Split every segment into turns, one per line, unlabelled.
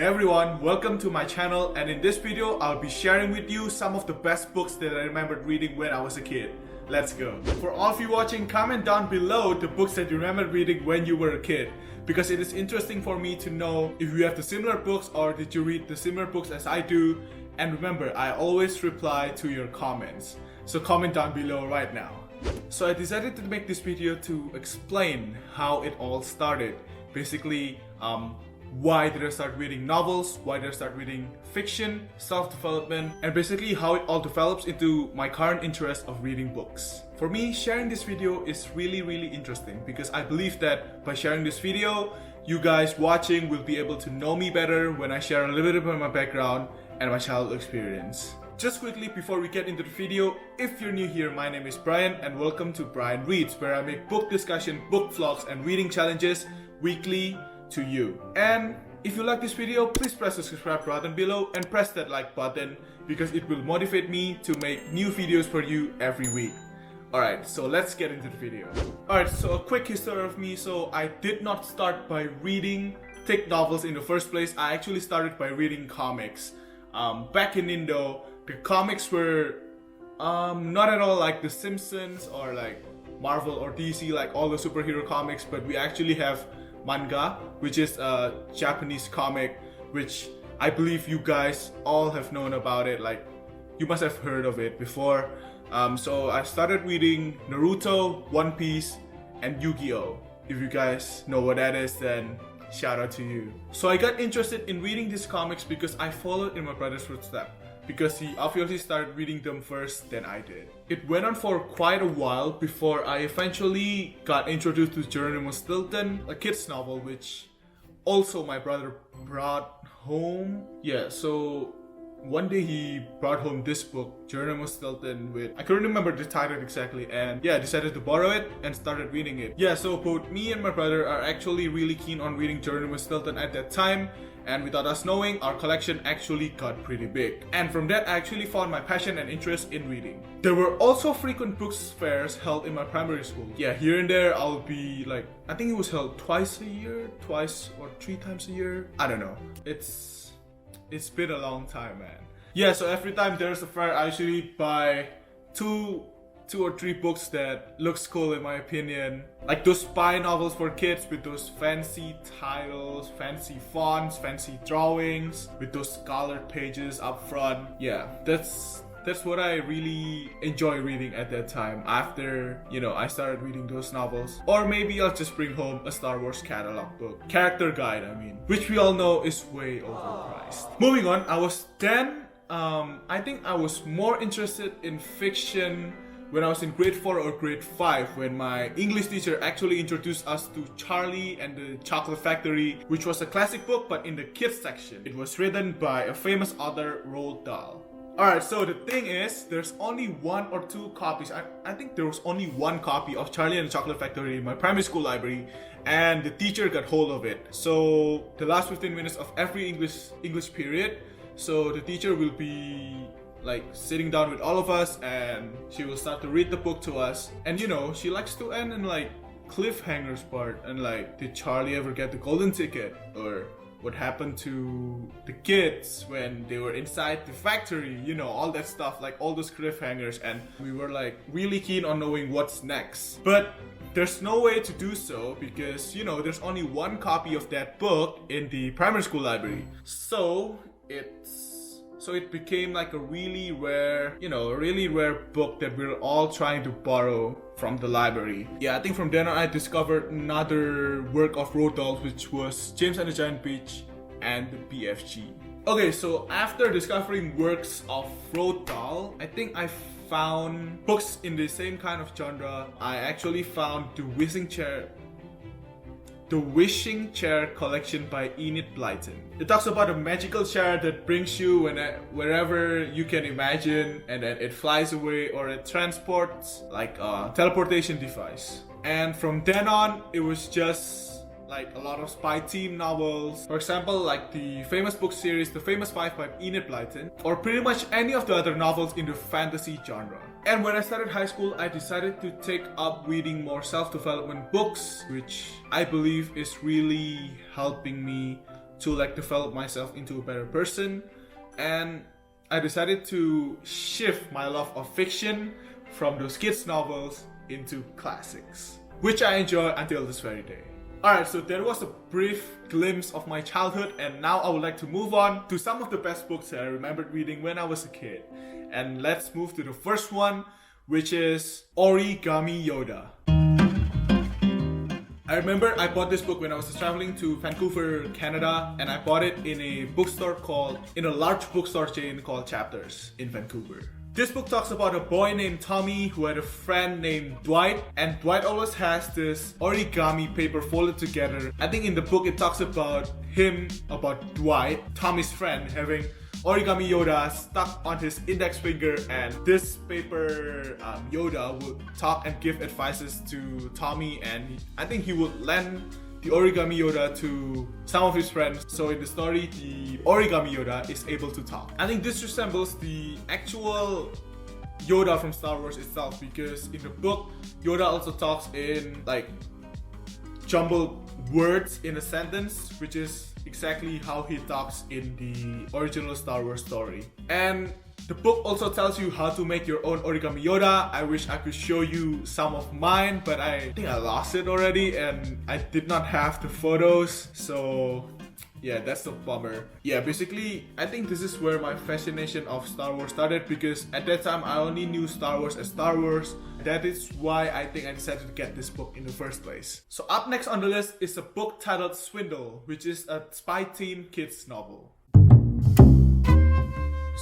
Hey everyone, welcome to my channel, and in this video I'll be sharing with you some of the best books that I remembered reading when I was a kid. Let's go. For all of you watching, comment down below the books that you remembered reading when you were a kid, because it is interesting for me to know if you have the similar books or did you read the similar books as I do. And remember, I always reply to your comments, so comment down below right now. So I decided to make this video to explain how it all started. Basically, why did I start reading novels, why did I start reading fiction, self-development, and basically how it all develops into my current interest of reading books. For me, sharing this video is really interesting because I believe that by sharing this video, you guys watching will be able to know me better when I share a little bit about my background and my childhood experience. Just quickly before we get into the video, if you're new here, my name is Brian and welcome to Brian Reads, where I make book discussion, book vlogs, and reading challenges weekly to you. And if you like this video, please press the subscribe button below and press that like button because it will motivate me to make new videos for you every week. Alright, so let's get into the video. Alright, so a quick history of me. So I did not start by reading thick novels in the first place. I actually started by reading comics. Back in Indo, the comics were not at all like The Simpsons or like Marvel or DC, like all the superhero comics, but we actually have manga, which is a Japanese comic, which I believe you guys all have known about it, like you must have heard of it before. So I started reading Naruto, One Piece, and Yu-Gi-Oh! If you guys know what that is, then shout out to you. So I got interested in reading these comics because I followed in my brother's footsteps, because he obviously started reading them first than I did. It went on for quite a while before I eventually got introduced to Geronimo Stilton, a kid's novel which also my brother brought home. Yeah, so one day he brought home this book, Geronimo Stilton, with, I couldn't remember the title exactly, and yeah, I decided to borrow it and started reading it. Yeah, so both me and my brother are actually really keen on reading Geronimo Stilton at that time, and without us knowing, our collection actually got pretty big. And from that, I actually found my passion and interest in reading. There were also frequent books fairs held in my primary school. Yeah, here and there I'll be like, I think it was held twice a year, twice or three times a year. I don't know. It's been a long time, man. Yeah, so every time there's a fair, I usually buy two or three books that looks cool in my opinion. Like those spy novels for kids with those fancy titles, fancy fonts, fancy drawings, with those colored pages up front. Yeah, that's what I really enjoy reading at that time after, you know, I started reading those novels. Or maybe I'll just bring home a Star Wars catalog book. Character guide, I mean. Which we all know is way overpriced. Moving on, I was then, I think I was more interested in fiction when I was in grade 4 or grade 5, when my English teacher actually introduced us to Charlie and the Chocolate Factory, which was a classic book but in the kids section. It was written by a famous author, Roald Dahl. Alright, so the thing is, there's only one or two copies. I think there was only one copy of Charlie and the Chocolate Factory in my primary school library, and the teacher got hold of it. So the last 15 minutes of every English period, so the teacher will be like sitting down with all of us and she will start to read the book to us. And you know, she likes to end in like cliffhangers part, and like, did Charlie ever get the golden ticket? Or what happened to the kids when they were inside the factory? You know, all that stuff, like all those cliffhangers, and we were like really keen on knowing what's next. But there's no way to do so because, you know, there's only one copy of that book in the primary school library. So it became like a really rare book that we're all trying to borrow from the library. Yeah, I think from then on I discovered another work of Roald Dahl, which was James and the Giant Peach and the BFG. Okay, so after discovering works of Roald Dahl, I think I found books in the same kind of genre. I actually found The Wishing Chair collection by Enid Blyton. It talks about a magical chair that brings you wherever you can imagine, and then it flies away, or it transports, like a teleportation device. And from then on, it was just like a lot of spy team novels. For example, like the famous book series, The Famous Five by Enid Blyton, or pretty much any of the other novels in the fantasy genre. And when I started high school, I decided to take up reading more self-development books, which I believe is really helping me to like develop myself into a better person, and I decided to shift my love of fiction from those kids novels into classics, which I enjoy until this very day. Alright, so there was a brief glimpse of my childhood, and now I would like to move on to some of the best books that I remembered reading when I was a kid. And let's move to the first one, which is Origami Yoda. I remember I bought this book when I was traveling to Vancouver, Canada, and I bought it in a large bookstore chain called Chapters in Vancouver. This book talks about a boy named Tommy who had a friend named Dwight, and Dwight always has this origami paper folded together. I think in the book it talks about Dwight, Tommy's friend, having Origami Yoda stuck on his index finger, and this paper Yoda would talk and give advices to Tommy, and I think he would lend the Origami Yoda to some of his friends. So in the story, the Origami Yoda is able to talk. I think this resembles the actual Yoda from Star Wars itself, because in the book, Yoda also talks in like jumbled words in a sentence, which is exactly how he talks in the original Star Wars story. And the book also tells you how to make your own Origami Yoda. I wish I could show you some of mine, but I think I lost it already and I did not have the photos, so yeah, that's a bummer. Yeah, basically, I think this is where my fascination of Star Wars started, because at that time I only knew Star Wars as Star Wars. That is why I think I decided to get this book in the first place. So up next on the list is a book titled Swindle, which is a spy team kids novel.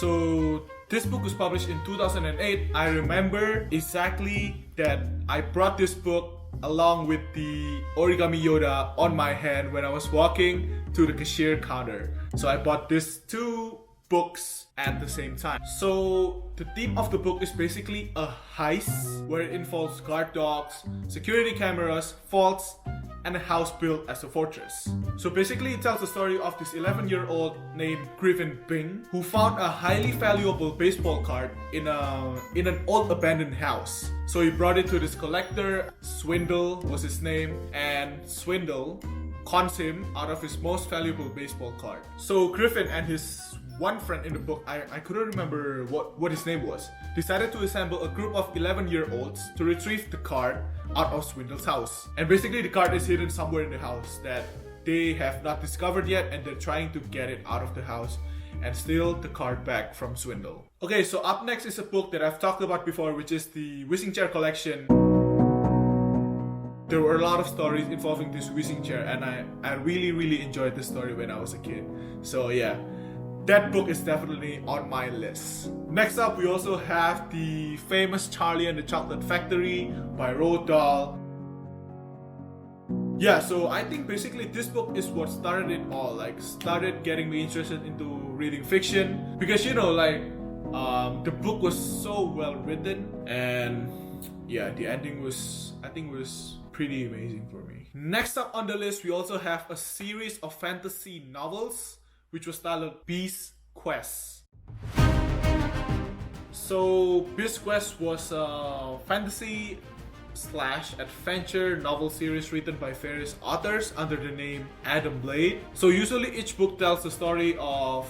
So this book was published in 2008. I remember exactly that I brought this book along with the Origami Yoda on my hand when I was walking to the cashier counter. So I bought these two books at the same time. So the theme of the book is basically a heist where it involves guard dogs, security cameras, vaults, and a house built as a fortress. So basically it tells the story of this 11-year-old named Griffin Bing who found a highly valuable baseball card in an old abandoned house. So he brought it to this collector. Swindle was his name, and Swindle cons him out of his most valuable baseball card. So Griffin and his one friend in the book, I couldn't remember what his name was, decided to assemble a group of 11-year-olds to retrieve the card out of Swindle's house. And basically the card is hidden somewhere in the house that they have not discovered yet, and they're trying to get it out of the house and steal the card back from Swindle. Okay, so up next is a book that I've talked about before, which is the Whizzing Chair collection. There were a lot of stories involving this whizzing chair, and I really enjoyed this story when I was a kid. So yeah, that book is definitely on my list. Next up, we also have the famous Charlie and the Chocolate Factory by Roald Dahl. Yeah, so I think basically this book is what started it all, like started getting me interested into reading fiction, because you know, like the book was so well written, and yeah, the ending was, I think, was pretty amazing for me. Next up on the list, we also have a series of fantasy novels which was titled Bisques. So Bisques was a fantasy / adventure novel series written by various authors under the name Adam Blade. So usually each book tells the story of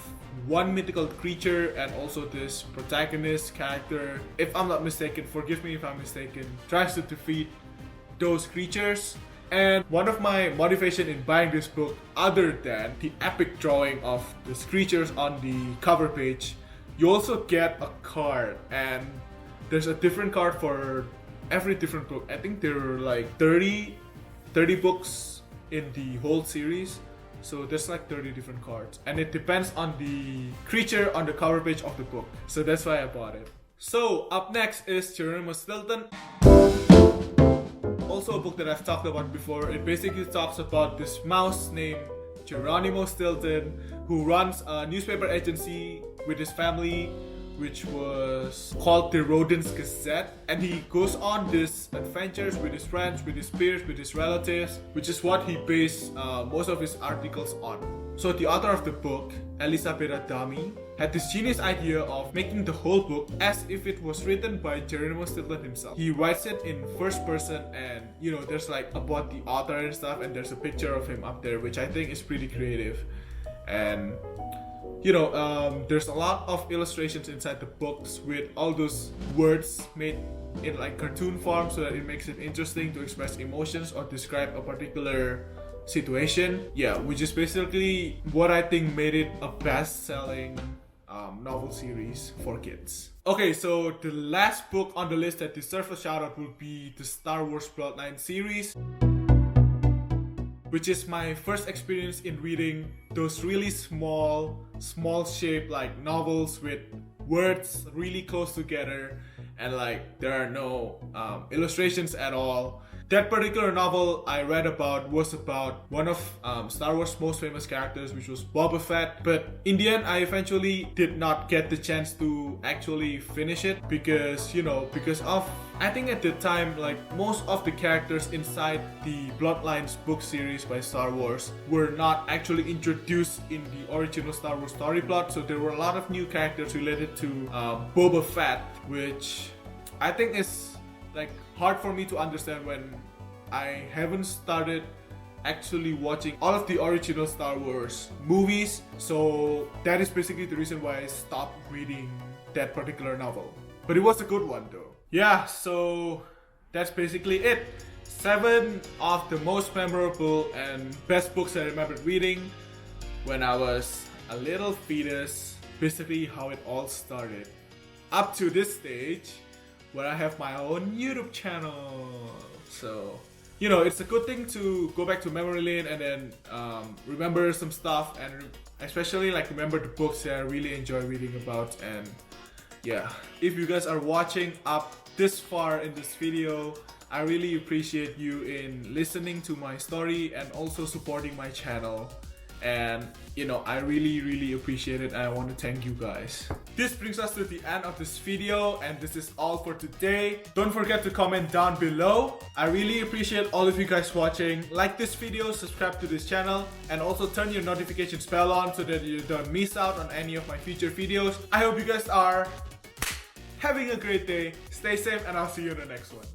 one mythical creature and also this protagonist character, if I'm not mistaken, forgive me if I'm mistaken, tries to defeat those creatures. And one of my motivation in buying this book, other than the epic drawing of these creatures on the cover page, you also get a card, and there's a different card for every different book. I think there are like 30 books in the whole series, so there's like 30 different cards, and it depends on the creature on the cover page of the book. So that's why I bought it. So up next is Geronimo Stilton. Also a book that I've talked about before. It basically talks about this mouse named Geronimo Stilton who runs a newspaper agency with his family, which was called the Rodents Gazette, and he goes on these adventures with his friends, with his peers, with his relatives, which is what he based most of his articles on. So the author of the book, Elizabeth Adami, had this genius idea of making the whole book as if it was written by Geronimo Stilton himself. He writes it in first person, and you know, there's like about the author and stuff, and there's a picture of him up there, which I think is pretty creative. And there's a lot of illustrations inside the books with all those words made in like cartoon form, so that it makes it interesting to express emotions or describe a particular situation. Yeah, which is basically what I think made it a best-selling novel series for kids. Okay, so the last book on the list that deserves a shout out would be the Star Wars Bloodlines series, which is my first experience in reading those really small shaped like novels with words really close together, and like there are no illustrations at all. That particular novel I read about was about one of Star Wars' most famous characters, which was Boba Fett. But in the end, I eventually did not get the chance to actually finish it because of, I think at the time, like most of the characters inside the Bloodlines book series by Star Wars were not actually introduced in the original Star Wars story plot. So there were a lot of new characters related to Boba Fett, which I think is like hard for me to understand when I haven't started actually watching all of the original Star Wars movies. So that is basically the reason why I stopped reading that particular novel. But it was a good one though. Yeah, so that's basically it. 7 of the most memorable and best books I remembered reading when I was a little fetus. Basically how it all started. Up to this stage, where I have my own YouTube channel. So, it's a good thing to go back to memory lane and then remember some stuff, and especially like remember the books that I really enjoy reading about. And yeah, if you guys are watching up this far in this video, I really appreciate you in listening to my story and also supporting my channel. And I really appreciate it, and I want to thank you guys. This brings us to the end of this video, and this is all for today. Don't forget to comment down below. I really appreciate all of you guys watching. Like this video, subscribe to this channel, and also turn your notifications bell on so that you don't miss out on any of my future videos. I hope you guys are having a great day. Stay safe, and I'll see you in the next one.